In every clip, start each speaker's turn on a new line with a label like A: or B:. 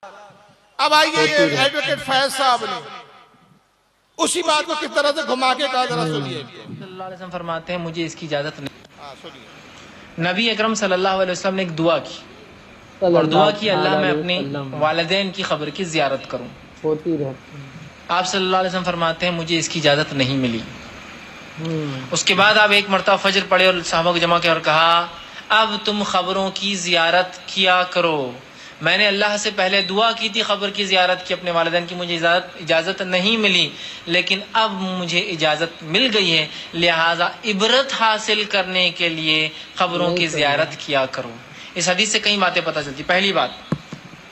A: अब आइए ये एडवोकेट फैज साहब ने उसी बात को किस तरह से घुमा के कहा, जरा सुनिए।
B: सल्लल्लाहु अलैहि वसल्लम फरमाते हैं मुझे इसकी इजाजत नहीं।
A: हाँ सुनिए।
B: नबी अकरम सल्लल्लाहु अलैहि वसल्लम ने एक दुआ की और दुआ की अल्लाह मैं अपने वालिदैन की खबर की जियारत करूं।
C: होती रहती है।
B: आप सल्लल्लाहु अलैहि वसल्लम फरमाते हैं मुझे इसकी इजाजत नहीं मिली। उसके बाद आप एक मरतबा फजर पढ़े और साहबों को जमा किया और कहा अब तुम खबरों की जियारत किया करो। मैंने अल्लाह से पहले दुआ की थी, खबर की जियारत की अपने वालिदैन की, मुझे इजाज़त नहीं मिली, लेकिन अब मुझे इजाज़त मिल गई है, लिहाजा इबरत हासिल करने के लिए खबरों की जियारत किया करो। इस हदीस से कई बातें पता चलती। पहली बात,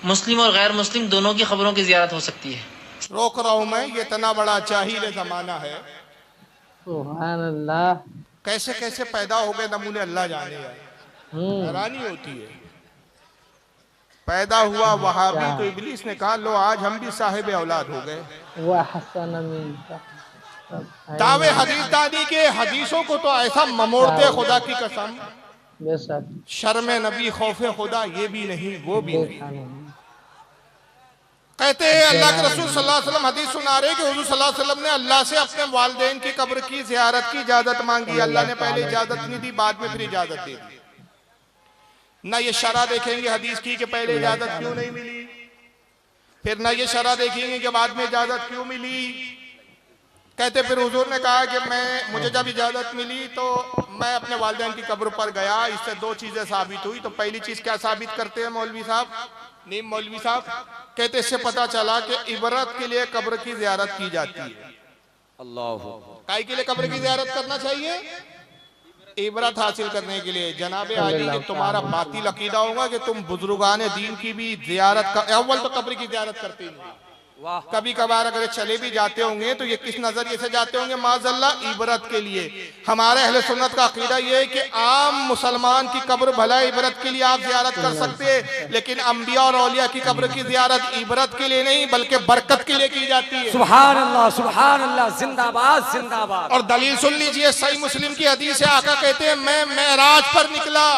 B: मुस्लिम और गैर मुस्लिम दोनों की खबरों की जियारत हो सकती है।
A: रोक रहा हूं मैं, ये इतना बड़ा जाहिल जमाना है,
C: सुभान अल्लाह,
A: कैसे कैसे पैदा हो गए नमूने अल्लाह जाने। हैरानी होती है। पैदा हुआ वहाबी तो इब्लीस ने कहा लो आज हम भी साहिब औलाद हो गए। दावे हदीस दादी के हदीसों को तो ऐसा ममोड़ते खुदा की कसम, शर्म नबी खौफे खुदा ये भी नहीं वो भी नहीं। कहते हैं अल्लाह के रसूल सल्लल्लाहु अलैहि वसल्लम हदीस सुना रहे कि हुजूर सल्लल्लाहु अलैहि वसल्लम ने अल्लाह से अपने वालिदैन की कब्र की ज़ियारत की इजाजत मांगी। अल्लाह ने पहले इजाजत नहीं दी, बाद में फिर इजाजत दे दी। ना ये शरा देखेंगे हदीस की कि पहले इजाजत क्यों नहीं मिली, फिर ना ये शरा देखेंगे कि बाद में इजाजत क्यों मिली। कहते फिर हुजूर ने कहा कि मुझे जब इजाजत मिली तो मैं अपने वालिदैन की कब्र पर गया। इससे दो चीजें साबित हुई। तो पहली चीज क्या साबित करते हैं मौलवी साहब, नीम मौलवी साहब? कहते इससे पता चला कि इबरत के लिए कब्र की जियारत की जाती है। अल्लाह, काय के लिए कब्र की जियारत करना चाहिए? इबरत हासिल करने के लिए। जनाबे आली कि तुम्हारा बातिल अकीदा होगा कि तुम बुजुर्गान दीन की भी जियारत कर, अव्वल तो कब्र की जियारत करते ही। कभी कभार अगर चले भी जाते होंगे तो ये किस नजरिए से जाते होंगे? माज़अल्लाह इबरत के लिए। हमारे अहले सुन्नत का अकीदा ये है कि आम मुसलमान की कब्र भला इबरत के लिए आप जियारत कर सकते हैं, लेकिन अंबिया और औलिया की कब्र की जियारत इबरत के लिए नहीं बल्कि बरकत के लिए की जाती है।
D: सुभान अल्लाह, जिंदाबाद जिंदाबाद।
A: और दलील सुन लीजिए, सही मुस्लिम की हदीस है, आका कहते हैं मैं मेराज पर निकला,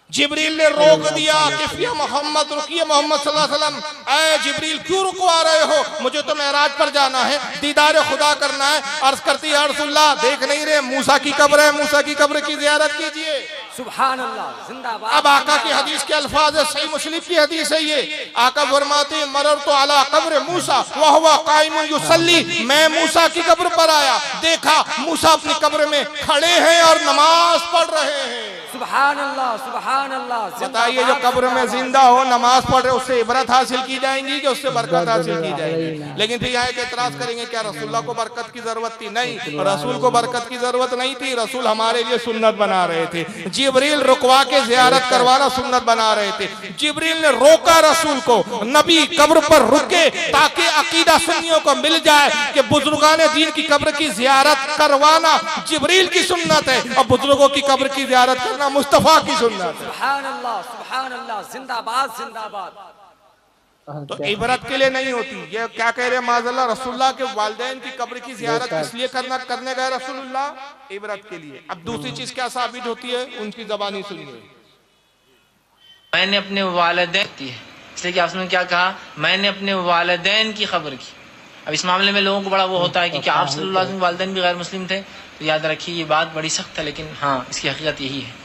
A: जिब्रील ने रोक दिया कि मोहम्मद रुकिए, मोहम्मद सल्लल्लाहु अलैहि वसल्लम, ऐ जिब्रील क्यों रुकवा रहे हो? मुझे तो मेराज पर जाना है, दीदार खुदा करना है। अर्ज करती है रसूलुल्लाह देख नहीं रहे मूसा की कब्र है, मूसा की कब्र की जियारत कीजिए।
D: सुभान अल्लाह, जिंदाबाद।
A: अब आका की हदीस के अल्फाज है, सही मुस्लिम की हदीस है ये। आका फरमाते मररतु अला कब्र मूसा व हुवा काइमुन युसल्ली, मैं मूसा की कब्र पर आया, देखा मूसा अपनी कब्र में खड़े हैं और नमाज पढ़ रहे हैं।
D: सुभान अल्लाह, सुभान अल्लाह।
A: बताइए जो कब्र में जिंदा हो नमाज पढ़ रहे, उससे इबरत हासिल की जाएंगी कि उससे बरकत हासिल की जाएगी? लेकिन फिर यहाँ एतराज करेंगे क्या रसूलुल्लाह को बरकत की जरूरत थी? नहीं, रसूल को बरकत की जरूरत नहीं थी। रसूल हमारे लिए सुन्नत बना रहे थे। जिब्रील रुकवा के जियारत करवाना सुन्नत बना रहे थे। जिब्रील ने रोका रसूल को, नबी कब्र पर रुके ताकि अकीदा सुन्नियों को मिल जाए कि बुजुर्गान दीन की कब्र की जियारत करवाना जिब्रील की सुन्नत है और बुजुर्गों की कब्र की जियारत करना मुस्तफा की सुन्नत है।
D: सुभान अल्लाह, जिंदाबाद जिंदाबाद।
A: तो इबरत के लिए नहीं होती। ये क्या कह रहे हैं माज़अल्लाह, रसूलुल्लाह के वालिदैन की कब्र की जियारत किस लिए करने गए रसूलुल्लाह? इबरत के लिए। अब दूसरी चीज क्या साबित होती है? उनकी ज़बानी सुनिए।
B: मैंने अपने वालिदैन, इसलिए कि आपने क्या कहा, मैंने अपने वालिदैन की खबर की। अब इस मामले में लोगों को बड़ा वो होता है कि क्या आप सल्लल्लाहु अलैहि वसल्लम के वालिदैन भी गैर मुस्लिम थे? तो याद रखिए ये बात बड़ी सख्त है, लेकिन हाँ इसकी हकीकत यही है।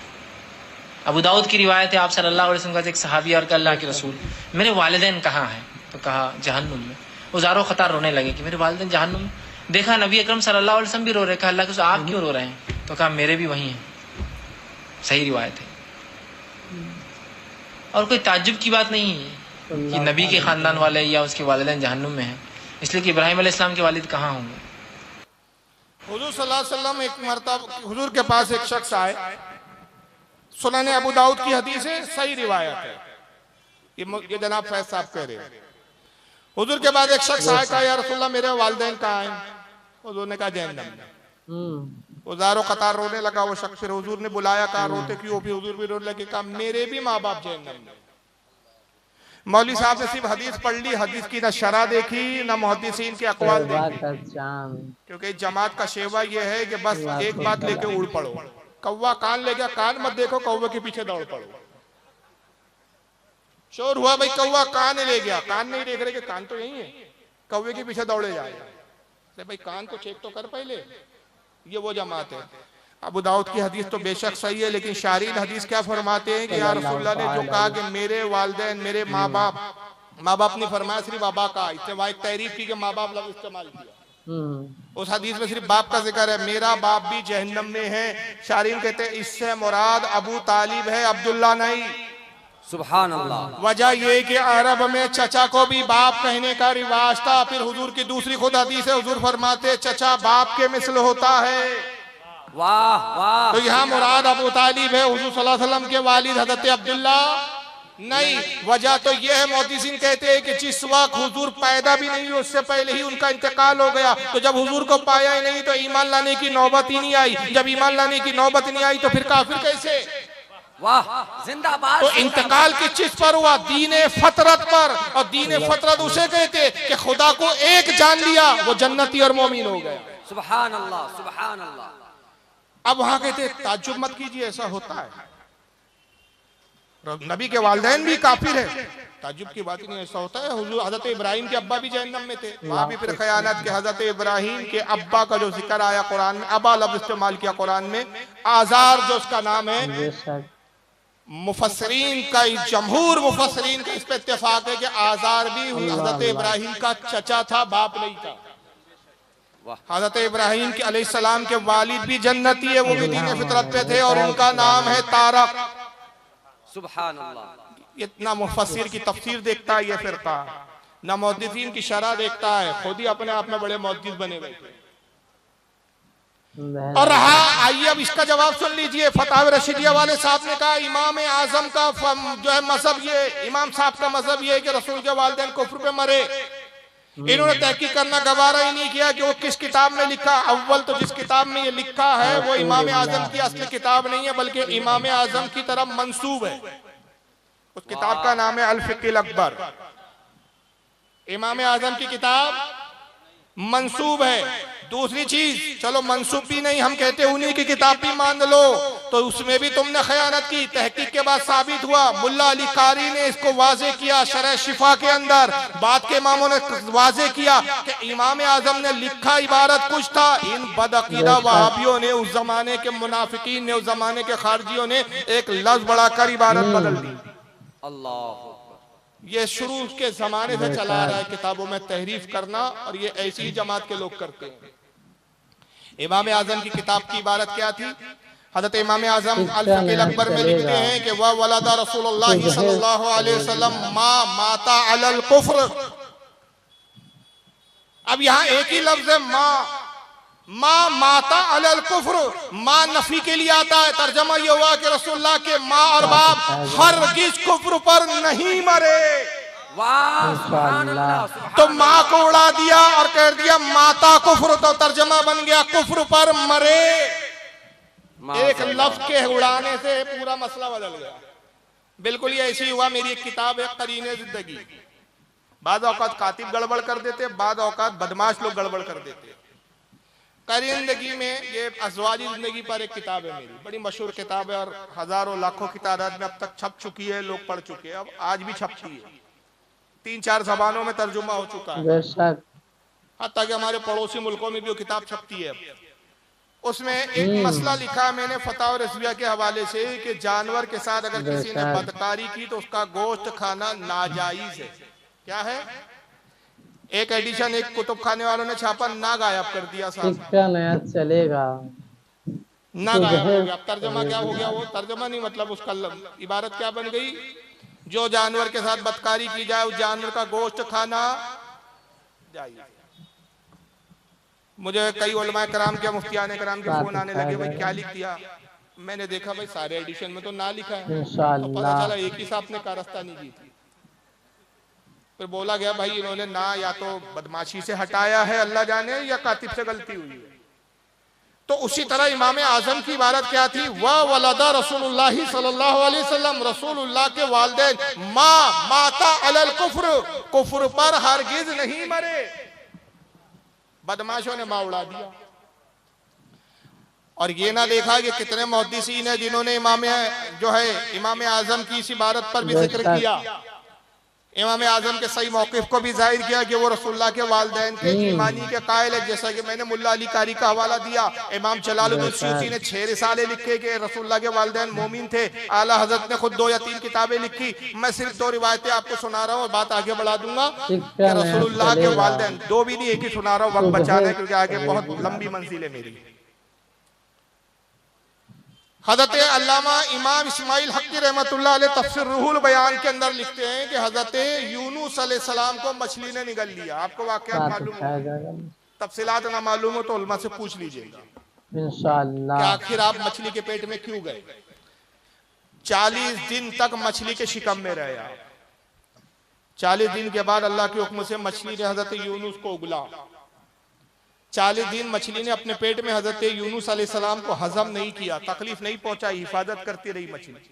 B: अबू दाऊद की रिवायत है, आप सल्लल्लाहु अलैहि वसल्लम का एक सहाबी और अल्लाह के रसूल मेरे वालिदैन कहाँ हैं? तो कहा जहन्नुम में। वो ज़ारो ख़तार रोने लगे कि मेरे वालिदैन जहन्नुम में। देखा नबी अकरम सल्लल्लाहु अलैहि वसल्लम भी रो रहे। कहा अल्लाह के रसूल आप क्यों रो रहे हैं? तो कहा मेरे भी वही हैं। सही रिवायत है और कोई ताज्जुब की बात नहीं है कि नबी के ख़ानदान वाले या उसके वालिदैन जहन्नुम में हैं, इसलिए कि इब्राहिम अलैहिस्सलाम के वालिद कहाँ होंगे?
A: हुजूर सल्लल्लाहु अलैहि वसल्लम एक मरतबा हुजूर के पास एक शख्स आए, सुनन अबू दाऊद की हदीस है, सही रिवायत है, ये जनाब फैज साहब कह रहे हैं। हुजूर के बाद एक शख्स आया, कहा या रसूलल्लाह मेरे वालिदैन कहाँ हैं? हुजूर ने कहा जहन्नम में। ज़ारो कतार रोने लगा वो शख्स। फिर हुजूर ने बुलाया, कहा रोते क्यों? फिर हुजूर भी रोने लगे, कहा मेरे भी माँ बाप जहन्नम में। मौलवी साहब ने सिर्फ हदीस पढ़ ली, हदीस की ना शरह देखी ना मुहद्दिसीन के अक़वाल देखी, क्योंकि जमात का शेवा ये है कि बस एक बात लेके उड़ पड़ो। कौवा कान ले गया, कान मत देखो, कौवे के पीछे दौड़ पड़ो। शोर हुआ, भाई कौवा कान ले गया, कान नहीं देख रहे कि कान तो यही है, कौवे के पीछे दौड़े जा रहे। अरे भाई कान को चेक तो कर पहले। ये वो जमात है। अबू दाऊद की हदीस तो बेशक सही है, लेकिन शारीन हदीस क्या फरमाते हैं कि या रसूलुल्लाह ने जो कहा कि मेरे वालिदैन, मेरे माँ बाप नहीं फरमाया, सिर्फ बाबा का, इससे वहां एक तारीफ की कि माँ बाप लफ्ज़ इस्तेमाल किया। उस हदीस में सिर्फ बाप का जिक्र है, मेरा बाप भी जहन्नम में है। शारीन कहते हैं इससे मुराद अबू तालिब है, अब्दुल्ला नहीं।
D: सुभान अल्लाह।
A: वजह ये कि अरब में चचा को भी बाप कहने का रिवाज था। फिर हुजूर की दूसरी खुद हदीस है, हुजूर फरमाते चचा बाप के मिसल होता है।
D: वाह वाह।
A: तो यहाँ मुराद अबू तालिब है, हुजूर सल्लल्लाहु अलैहि वसल्लम के वालिद हज़रत अब्दुल्ला नहीं। वजह तो यह है, मुहद्दिसीन कहते हैं कि जिस वक्त हुजूर पैदा भी नहीं हुए उससे पहले ही उनका इंतकाल हो गया। तो जब हुजूर को पाया ही नहीं तो ईमान लाने की नौबत ही नहीं आई। जब ईमान लाने की नौबत नहीं आई तो फिर काफिर कैसे?
D: वाह जिंदाबाद।
A: तो इंतकाल किस चीज पर हुआ? दीने फतरत पर। और दीने फतरत उसे कहते कि खुदा को एक जान लिया वो जन्नती और मोमिन हो गया।
D: सुभान अल्लाह सुभान अल्लाह।
A: अब वहां कहते ताज्जुब मत कीजिए, ऐसा होता है। नबी के वालिदैन भी काफिर है, ताज्जुब की बात ही नहीं, ऐसा होता है। हुजूर हजरत इब्राहिम के अब्बा भी जहन्नम में थे, वहां भी फिर खयानत के हजरत इब्राहिम के अब्बा का जो जिक्र आया कुरान में, अबा लफ्ज़ इस्तेमाल किया कुरान में, आजार जो उसका नाम है, मुफस्सिरीन का जमहूर मुफस्सिरीन का इस पे इत्तेफाक है कि आजार भी हजरत इब्राहिम का चचा था, बाप नहीं था। हजरत इब्राहिम के अलैहिस्सलाम के वालिद भी जन्नती है, वो भी दीन फितरत पे थे और उनका नाम है तारक।
D: सुभान अल्लाह।
A: इतना मुफस्सिर की तफसीर देखता है ये फिरका, ना मुहद्दिसीन की शरह देखता है, खुद ही अपने आप में बड़े मुहद्दिस बने बैठे। और रहा, आइए अब इसका जवाब सुन लीजिए। फतावा रशीदिया वाले साहब ने कहा इमाम आजम का जो है मजहब ये, इमाम साहब का मजहब ये है कि रसूल के वालिदैन कुफ्र पे मरे। इन्होंने तहकीक करना गवारा ही नहीं किया कि वो किस किताब में लिखा। अव्वल तो जिस किताब में ये लिखा है वो इमाम आजम की असली किताब नहीं है, बल्कि इमाम आजम की तरफ मंसूब है। उस किताब का नाम है अल फिक़्हुल अकबर। इमाम आजम की किताब मंसूब है। दूसरी चीज, चलो मंसूब भी नहीं, हम कहते उन्हीं की किताब भी मान लो, तो उसमें भी तुमने खयानत की। तहकीक के बाद साबित हुआ, मुल्ला अली कारी ने इसको वाजे किया शरह शिफा के अंदर, बाद के इमामों ने वाजे किया कि इमाम आजम ने लिखा इबारत कुछ था, इन बदअकीदा वहाबियों ने, उस जमाने के मुनाफिकीन ने, उस जमाने के खारजियों ने एक लफ्ज बढ़ाकर इबारत बदल दी।
D: अल्लाह।
A: ये शुरू के जमाने से चला आ रहा है किताबों में तहरीफ करना, और ये ऐसी ही जमात के लोग करते हैं। इमाम आजम की किताब की इबारत क्या थी? हजरत इमाम आजम अल फिक़्हुल अकबर में लिखते हैं कि वह वलदा रसूलुल्लाह सल्लल्लाहु अलैहि वसल्लम मा माता अलल कुफ्र। अब यहाँ एक ही लफ्ज है माँ माता अलल कुफ्र। माँ नफी के लिए आता है, तर्जमा ये हुआ कि रसूलुल्लाह के माँ और बाप हरगिज़ कुफ्र पर नहीं मरे। तो माँ को उड़ा दिया और कह दिया माता कुफ्र, तो तर्जमा बन गया कुफ्र पर मरे। एक लफ्ज के उड़ाने से पूरा मसला बदल गया। बिल्कुल ये ऐसी हुआ। मेरी एक किताब है करीने जिंदगी। बाद औकात कातिब गड़बड़ कर देते, बाद औकात बदमाश लोग गड़बड़ कर देते। करीने जिंदगी में ये अज़वाजी जिंदगी पर एक किताब है मेरी, बड़ी मशहूर किताब है और हजारों लाखों की तादाद में अब तक छप चुकी है, लोग पढ़ चुके हैं, अब आज भी छपती है, 3-4 जबानों में तर्जुमा हो चुका है। हत्ता कि हमारे पड़ोसी मुल्कों में भी वो किताब छपती है। उसमें एक मसला लिखा मैंने फतावा रज़विया के हवाले से कि जानवर के साथ अगर किसी ने बदकारी की तो उसका गोश्त खाना नाजायज है। क्या है? एक एडिशन एक कुतुब खाने वालों ने छापा, ना गायब कर दिया साहब,
C: नया चलेगा
A: ना गायब हो गया। तर्जमा क्या हो गया? वो तर्जमा नहीं, मतलब उसका इबारत क्या बन गई? जो जानवर के साथ बदकारी की जाए उस जानवर का गोश्त खाना जायज़। मुझे कई उलमा कराम के, मुफ्तियान कराम के फोन आने लगे, भाई क्या लिख दिया? मैंने देखा भाई सारे एडिशन में तो ना लिखा है, तो पता चला एक ही साहब ने कारस्तानी की थी। फिर बोला गया भाई इन्होंने ना या तो बदमाशी से हटाया है अल्लाह जाने, या कातिब से गलती हुई है। तो उसी तरह इमाम आजम की इबारत क्या थी? वह वलदा रसूलुल्लाह सल्लल्लाहु अलैहि वसल्लम, रसूलुल्लाह के वालिदैन माँ माता अलल कुफ्र, कुफ्र पर हरगिज नहीं मरे। बदमाशों ने माँ उड़ा दिया। और ये ना देखा कि कितने मुहद्दिसीन हैं जिन्होंने इमाम जो है इमाम आजम की इस इबारत पर भी जिक्र किया। इमाम आजम के सही मौक़िफ़ को भी जाहिर किया कि वो रसूलुल्लाह के वालिदैन के ईमानी के कायल है। जैसा कि मैंने मुल्ला अली कारी का हवाला दिया, इमाम जलालुद्दीन सूसी ने 6 रिसाले लिखे कि रसूलुल्लाह के वालिदैन मोमिन थे। आला हजरत ने खुद 2 या 3 किताबें लिखी। मैं सिर्फ 2 रिवायतें आपको सुना रहा हूँ और बात आगे बढ़ा दूंगा कि रसूलुल्लाह के वालिदैन, 2 भी नहीं एक ही सुना रहा हूँ, वक्त बचाना है क्योंकि आगे बहुत लंबी मंजिल है मेरी। हज़रत अल्लामा इमाम इस्माइल हक़ी रहमतुल्लाह अलैह तफसीर रूहुल बयान के अंदर लिखते हैं कि हज़रत यूनुस अलैहिस्सलाम को मछली ने निगल लिया। आपको वाक़या मालूम हो, तफसीलात ना मालूम हो तो उलमा से पूछ लीजिएगा
C: इंशाअल्लाह
A: कि आखिर आप मछली के पेट में क्यों गए। 40 दिन तक मछली के शिकम में रहे आप। 40 दिन के बाद अल्लाह के हुक्म से मछली ने हज़रत यूनुस को उगला। 40 दिन मछली ने अपने पेट में हजरत यूनुस अलैहिस्सलाम को हजम नहीं किया, तकलीफ नहीं पहुंचाई, हिफाजत करती रही मछली।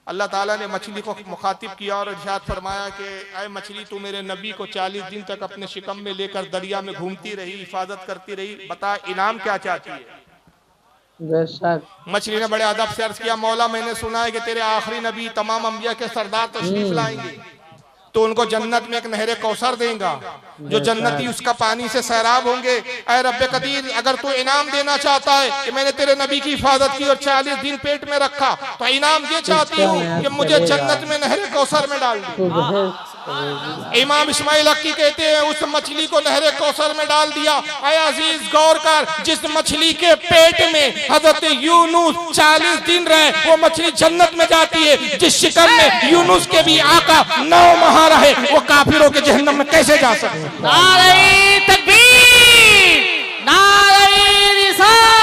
A: अल्लाह ताला ने मछली को मुखातिब किया और इरशाद फरमाया कि ऐ मछली, तू मेरे नबी को 40 दिन तक अपने शिकम में लेकर दरिया में घूमती रही, हिफाजत करती रही, बता इनाम क्या चाहती है। मछली ने बड़े अदब से अर्ज किया, मौला मैंने सुना है कि तेरे आखिरी नबी तमाम अंबिया के सरदार तशरीफ लाएंगे तो उनको जन्नत में एक नहरे कौसर देगा, जो जन्नती उसका पानी से सैराब होंगे। ऐ रब्बे कदीर, अगर तू इनाम देना चाहता है कि मैंने तेरे नबी की हिफाजत की और 40 दिन पेट में रखा, तो इनाम ये चाहती हूँ कि मुझे जन्नत में नहरे कौसर में डाल दे। इमाम इस्माइल हक़ी कहते हैं उस मछली को नहरे कौसर में डाल दिया। ऐ अजीज गौर कर, जिस मछली के पेट में हजरत यूनुस 40 दिन रहे, वो मछली जन्नत में जाती है। जिस शिकम में यूनुस के भी आका 9 माह रहे, वो काफिरों के जहन्नम में कैसे जा सकते।
E: नारे तकबीर, नारे रिसालत।